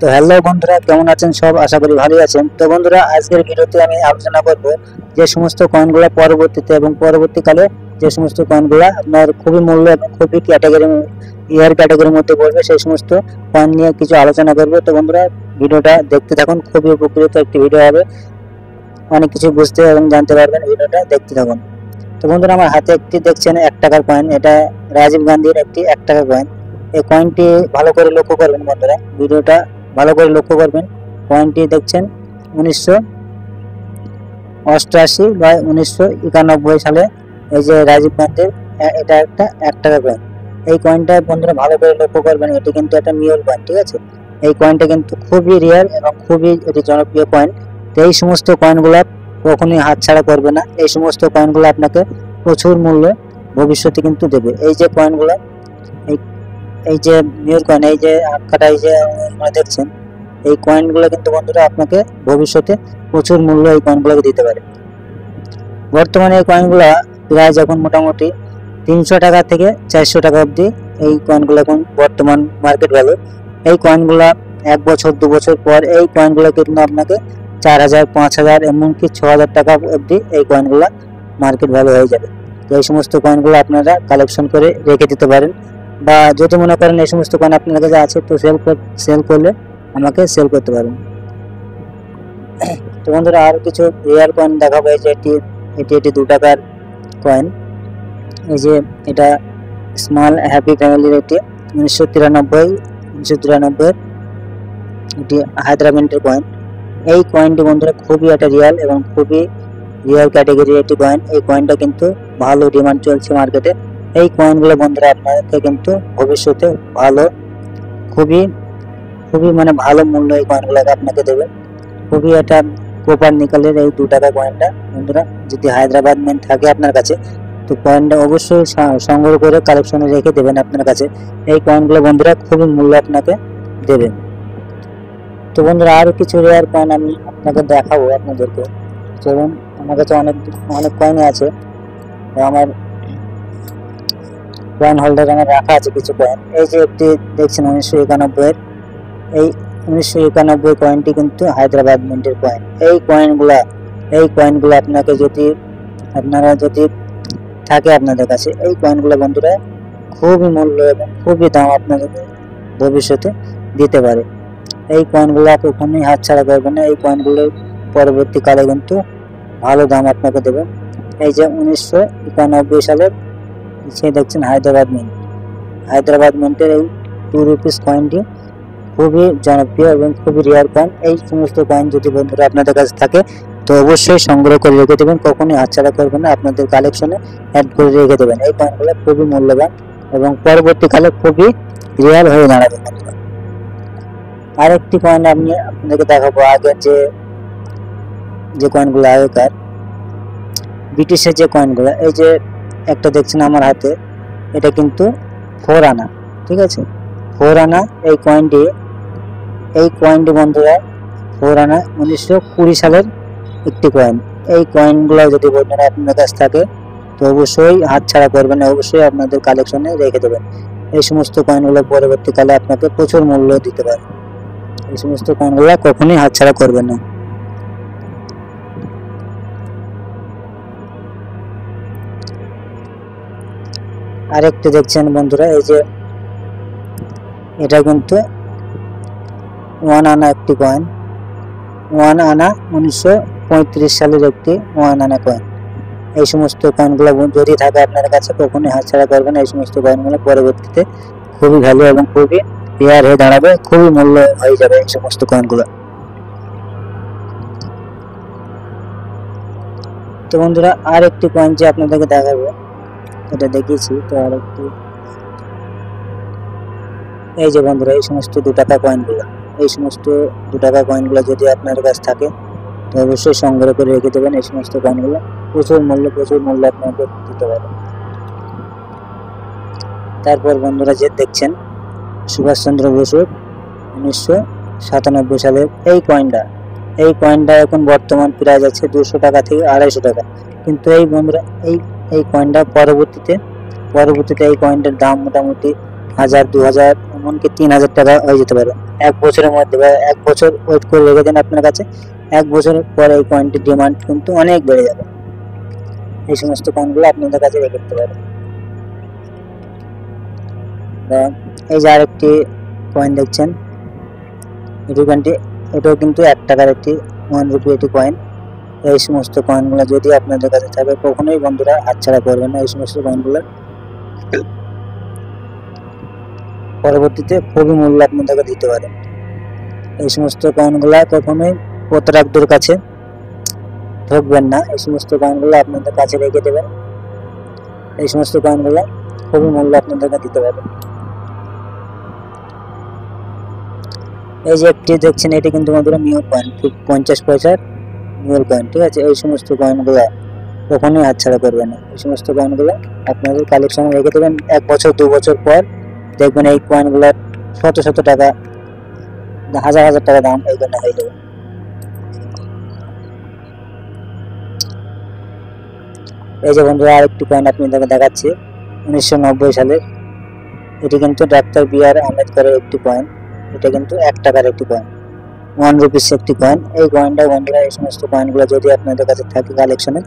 তো হ্যালো বন্ধুরা, কেমন আছেন সব? আশা করি ভালোই আছেন। তো বন্ধুরা, আজকের ভিডিওতে আমি আলোচনা করব যে সমস্ত কয়েনগুলো পরবর্তীকালে যে সমস্ত কয়েনগুলো আপনার খুবই মূল্য এবং খুবই ক্যাটাগরির মধ্যে পড়বে, সেই সমস্ত কয়েন নিয়ে কিছু আলোচনা করব। তো বন্ধুরা, ভিডিওটা দেখতে থাকুন, খুবই উপকৃত একটি ভিডিও হবে, অনেক কিছু বুঝতে এবং জানতে পারবেন। ভিডিওটা দেখতে থাকুন। তো বন্ধুরা, আমার হাতে একটি দেখছেন 1 টাকার কয়েন। এটা রাজীব গান্ধীর একটি 1 টাকার কয়েন। এই কয়েনটি ভালো করে লক্ষ্য করবেন বন্ধুরা, ভিডিওটা ভালো করে লক্ষ্য করবেন। কয়েনটি দেখছেন 1988 বা 1991 সালে এই যে রাজীব গান্ধীর এটা একটা 1 টাকার কয়েন। এই কয়েনটা বন্ধুরা ভালো করে লক্ষ্য করবেন, এটি কিন্তু একটা মিউল কয়েন, ঠিক আছে। এই কয়েনটা কিন্তু খুবই রিয়ার এবং খুবই এটি জনপ্রিয় কয়েন। তো এই সমস্ত কয়েনগুলো কখনোই হাতছাড়া করবে না। এই সমস্ত কয়েনগুলো আপনাকে প্রচুর মূল্য ভবিষ্যতে কিন্তু দেবে। এই যে কয়েনগুলো, এই এই যে মিউল কয়েন, এই যে আটকাটা, এই যে দেখছেন, এই কয়েনগুলো কিন্তু বন্ধুরা আপনাকে ভবিষ্যতে প্রচুর মূল্য এই কয়েনগুলোকে দিতে পারে। বর্তমানে এই কয়েনগুলো প্রায় যখন মোটামুটি 300 টাকা থেকে 400 টাকা অবধি এই কয়েনগুলো এখন বর্তমান মার্কেট ভ্যালু। এই কয়েনগুলো 1 বছর 2 বছর পর এই কয়েনগুলো কিন্তু আপনাকে 4000, 5000, এমনকি 6000 টাকা অবধি এই কয়েনগুলো মার্কেট ভ্যালু হয়ে যাবে। তো এই সমস্ত কয়েনগুলো আপনারা কালেকশন করে রেখে দিতে পারেন, বা যদি মনে করেন এই সমস্ত কয়েন আপনার কাছে আছে তো সেল করলে আমাকে সেল করতে পারেন। তো বন্ধুরা, আর কিছু রিয়াল কয়েন দেখাবো। এই যে এটি 2 টাকার কয়েন। এই যে এটা স্মল হ্যাপি ফ্যামিলির একটি 1993 এটি হায়দ্রাবাদের কয়েন। এই কয়েনটি বন্ধুরা খুবই একটা রিয়াল এবং খুবই রিয়াল ক্যাটাগরির একটি কয়েন। এই কয়েনটা কিন্তু ভালো ডিমান্ড চলছে মার্কেটে। এই কয়েনগুলো বন্ধুরা আপনাদেরকে কিন্তু ভবিষ্যতে খুবই খুবই ভালো মূল্য এই কয়েনগুলোকে আপনাকে দেবে। খুবই একটা কোপার নিকালের এই 2 টাকা কয়েনটা বন্ধুরা, যদি হায়দ্রাবাদ মেন থাকে আপনার কাছে তো কয়েনটা অবশ্যই সংগ্রহ করে কালেকশনে রেখে দেবেন আপনার কাছে। এই কয়েনগুলো বন্ধুরা খুবই মূল্য আপনাকে দেবে। তো বন্ধুরা, আরো কিছু রেয়ার কয়েন আমি আপনাকে দেখাবো আপনাদেরকে। চলুন, আমার কাছে অনেক কয়েনই আছে, আমার কয়েন হোল্ডার আমার রাখা আছে কিছু কয়েন। এই যে একটি দেখছেন 1991 এই 1991 কয়েনটি কিন্তু হায়দ্রাবাদ মিন্টের কয়েন। এই কয়েনগুলো আপনাকে আপনারা যদি থাকে আপনাদের কাছে, এই কয়েনগুলো বন্ধুরা খুবই মূল্য এবং খুবই দাম আপনাদের ভবিষ্যতে দিতে পারে। এই কয়েনগুলো কখনোই হাতছাড়া করবেন না। এই কয়েনগুলোর পরবর্তীকালে কিন্তু ভালো দাম আপনাকে দেবে। এই যে 1991 সালের সে দেখছেন হায়দ্রাবাদ মিন্টের এই 2 রুপিস কয়েনটি খুবই জনপ্রিয় এবং খুবই রিয়ার কয়েন। এই সমস্ত কয়েন যদি বন্ধুরা আপনাদের কাছে থাকে তো অবশ্যই সংগ্রহ করে রেখে দেবেন, কখনোই হাতছাড়া করবেন না, আপনাদের কালেকশনে অ্যাড করে রেখে দেবেন। এই কয়েনগুলো খুবই মূল্যবান এবং পরবর্তীকালে খুবই রিয়ার হয়ে দাঁড়াবে। আরেকটি কয়েন আমি আপনাদেরকে দেখাবো। আগের যে কয়েনগুলো আগেকার ব্রিটিশের যে কয়েনগুলো, এই যে একটা দেখছেন আমার হাতে, এটা কিন্তু 4 আনা, ঠিক আছে। 4 আনা এই কয়েনটি বন্ধুরা 4 আনা 1920 সালের একটি কয়েন। এই কয়েনগুলো যদি বন্ধুরা আপনার কাছে থাকে তো অবশ্যই হাতছাড়া করবেন না, অবশ্যই আপনাদের কালেকশনে রেখে দেবেন। এই সমস্ত কয়েনগুলো পরবর্তীকালে আপনাকে প্রচুর মূল্য দিতে পারে। এই সমস্ত কয়েনগুলো কখনোই হাতছাড়া করবেন না। আরেকটি দেখছেন বন্ধুরা, এই যে এটা কিন্তু 1 আনা একটি কয়েন। 1 আনা 1935 সালের একটি 1 আনা কয়েন। এই সমস্ত কয়েনগুলো যদি থাকে আপনার কাছে কখনোই হাতছাড়া করবেন। এই সমস্ত কয়েনগুলো পরবর্তীতে খুবই ভ্যালু এবং খুবই রেয়ার হয়ে দাঁড়াবে, খুবই মূল্য হয়ে যাবে এই সমস্ত কয়েনগুলো। তো বন্ধুরা, আর একটি কয়েন যে আপনাদেরকে দেখাবো, এটা দেখিয়েছি তো আরেকটি। এই যে বন্ধুরা, এই সমস্ত 2 টাকা কয়েনগুলো, এই সমস্ত 2 টাকা কয়েনগুলো যদি আপনার কাছে থাকে তো অবশ্যই সংগ্রহ করে রেখে দেবেন। এই সমস্ত কয়েনগুলো প্রচুর মূল্য আপনাকে দিতে পারে। তারপর বন্ধুরা, যে দেখছেন সুভাষচন্দ্র বসুর 1997 সালের এই কয়েনটা এখন বর্তমান প্রাইস আছে 200 টাকা থেকে 250 টাকা। কিন্তু এই বন্ধুরা এই কয়েনটা পরবর্তীতে এই কয়েনটার দাম মোটামুটি 1000, 2000, এমনকি 3000 টাকা হয়ে যেতে পারে 1 বছরের মধ্যে, বা 1 বছর ওয়েট করে রেখে দেন আপনার কাছে, 1 বছরের পরে এই কয়েনটির ডিমান্ড কিন্তু অনেক বেড়ে যাবে। এই সমস্ত কয়েনগুলো আপনাদের কাছে রেখে দিতে পারেন। এই যে আরেকটি কয়েন দেখছেন, এটাও কিন্তু 1 টাকার একটি 1 রুপি একটি কয়েন। এই সমস্ত কয়েনগুলো যদি আপনাদের কাছে থাকে কখনোই বন্ধুরা হাতছাড়া করবেন না। এই সমস্ত কয়েনগুলো পরবর্তীতে খুবই মূল্য আপনাদেরকে দিতে পারে। এই সমস্ত কয়েনগুলো কখনোই প্রতারকদের কাছে ঠকবেন না। এই সমস্ত কয়েনগুলো আপনাদের কাছে রেখে দেবেন। এই সমস্ত কয়েনগুলো খুবই মূল্য আপনাদেরকে দিতে পারে। এই যে একটি দেখছেন, এটি কিন্তু বন্ধুরা মিউল কয়েন, 50 পয়সার মিউল কয়েন, ঠিক আছে। এই সমস্ত কয়েনগুলো কখনোই হাতছাড়া করবেন না। এই সমস্ত কয়েনগুলো আপনাদের কালেকশনে রেখে দেবেন। 1 বছর 2 বছর পর দেখবেন এই কয়েনগুলোর শত শত টাকা, হাজার হাজার টাকা দাম এই জন্য হয়ে যাবে। এই যে বন্ধুরা আরেকটি কয়েন আপনাদেরকে দেখাচ্ছি, 1990 সালের। এটি কিন্তু ডাক্তার বি.আর. আম্বেদকরের একটি কয়েন। এটা কিন্তু 1 টাকার একটি কয়েন, 1 রুপিস একটি কয়েন। এই কয়েনটা বন্ধুরা, এই সমস্ত কয়েনগুলো যদি আপনাদের কাছে থাকে কালেকশনে,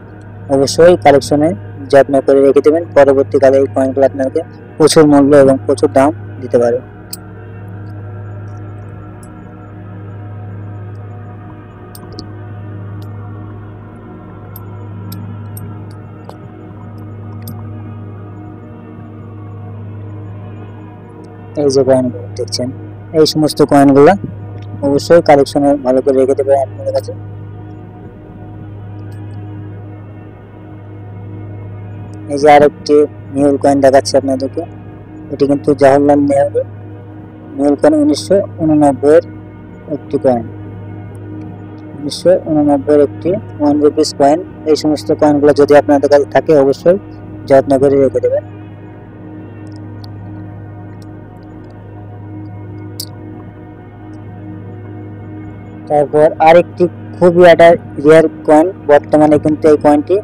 অবশ্যই কালেকশনে যত্ন করে রেখে দেবেন। পরবর্তীকালে এই কয়েনগুলো আপনাকে প্রচুর মূল্য এবং প্রচুর দাম দিতে পারে। এই যে কয়েনগুলো দেখছেন, এই সমস্ত কয়েনগুলো অবশ্যই কালেকশনে ভালো করে রেখে দেবেন আপনাদের কাছে। এই যে আরেকটি মিউল কয়েন দেখাচ্ছি আপনাদেরকে, এটি কিন্তু জওহরলাল নেহরু মিউল কয়েন, 1989 এর একটি কয়েন, 1989 এর একটি 1 রুপিস কয়েন। এই সমস্ত কয়েনগুলো যদি আপনাদের কাছে থাকে অবশ্যই যত্ন করে রেখে দেবেন। তারপর আরেকটি খুবই একটা রেয়ার কয়েন, বর্তমানে কিন্তু এই কয়েনটি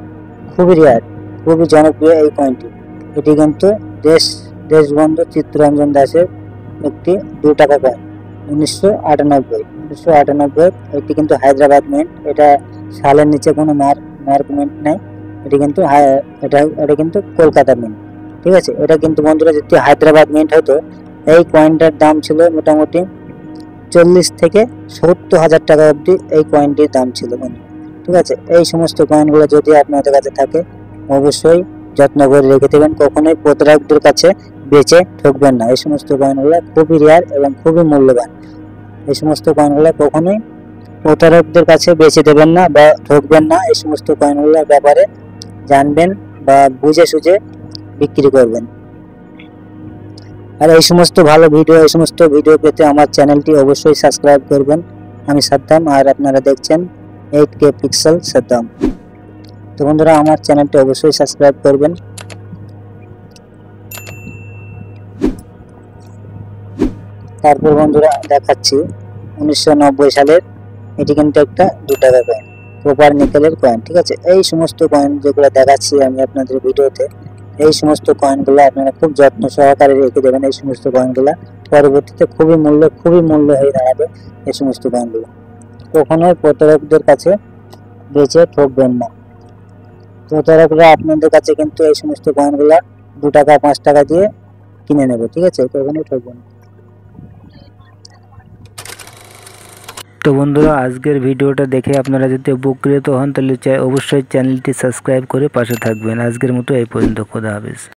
খুবই রেয়ার, খুবই জনপ্রিয় এই কয়েনটি। এটি কিন্তু দেশবন্ধু চিত্তরঞ্জন দাসের একটি 2 টাকা কয়েন, 1998। এটি কিন্তু হায়দ্রাবাদ মিন্ট, এটা সালের নিচে কোনো মার্কমেন্ট নাই। এটা কিন্তু কলকাতা মিন্ট, ঠিক আছে। এটা কিন্তু বন্ধুরা যদি হায়দ্রাবাদ মিন্ট হতো, এই কয়েনটার দাম ছিল মোটামুটি 40 থেকে 70 হাজার টাকা অবধি এই কয়েনটির দাম ছিল বন্ধু, ঠিক আছে। এই সমস্ত কয়েনগুলো যদি আপনাদের কাছে থাকে অবশ্যই যত্ন করে রেখে দেবেন। কখনোই প্রতারকদের কাছে বেচে ঠকবেন না। এই সমস্ত কয়েনগুলো খুবই রেয়ার এবং খুবই মূল্যবান। এই সমস্ত কয়েনগুলো কখনোই প্রতারকদের কাছে বেচে দেবেন না বা ঠকবেন না। এই সমস্ত কয়েনগুলোর ব্যাপারে জানবেন বা বুঝে সুঝে বিক্রি করবেন। আর এই সমস্ত ভালো ভিডিও, এই সমস্ত ভিডিও পেতে আমার চ্যানেলটি অবশ্যই সাবস্ক্রাইব করবেন। আমি সাদ্দাম, আর আপনারা দেখছেন 8K পিক্সেল সাদ্দাম। তো বন্ধুরা আমার চ্যানেলটি অবশ্যই সাবস্ক্রাইব করবেন। তারপর বন্ধুরা দেখাচ্ছি 1990 সালের, এটি কিন্তু একটা 2 টাকা কয়েন, কপার নিকেলের কয়েন, ঠিক আছে। এই সমস্ত কয়েন যেগুলো দেখাচ্ছি আমি আপনাদের ভিডিওতে, এই সমস্ত কয়েনগুলো আপনারা খুব যত্ন সহকারে রেখে দেবেন। এই সমস্ত কয়েনগুলো পরবর্তীতে খুবই মূল্য হয়ে দাঁড়াবে। এই সমস্ত কয়েনগুলো কখনোই প্রতারকদের কাছে বেচে ঠকবেন না। প্রতারকরা আপনাদের কাছে কিন্তু এই সমস্ত কয়েনগুলো 2 টাকা 5 টাকা দিয়ে কিনে নেবে, ঠিক আছে। কখনোই ঠকবেন না। তো বন্ধুরা আজকের ভিডিওটা দেখে আপনারা যদি উপকৃত হন তাহলে অবশ্যই চ্যানেলটি সাবস্ক্রাইব করে পাশে থাকবেন। আজকের মতো এই পর্যন্ত, খোদা হাফেজ।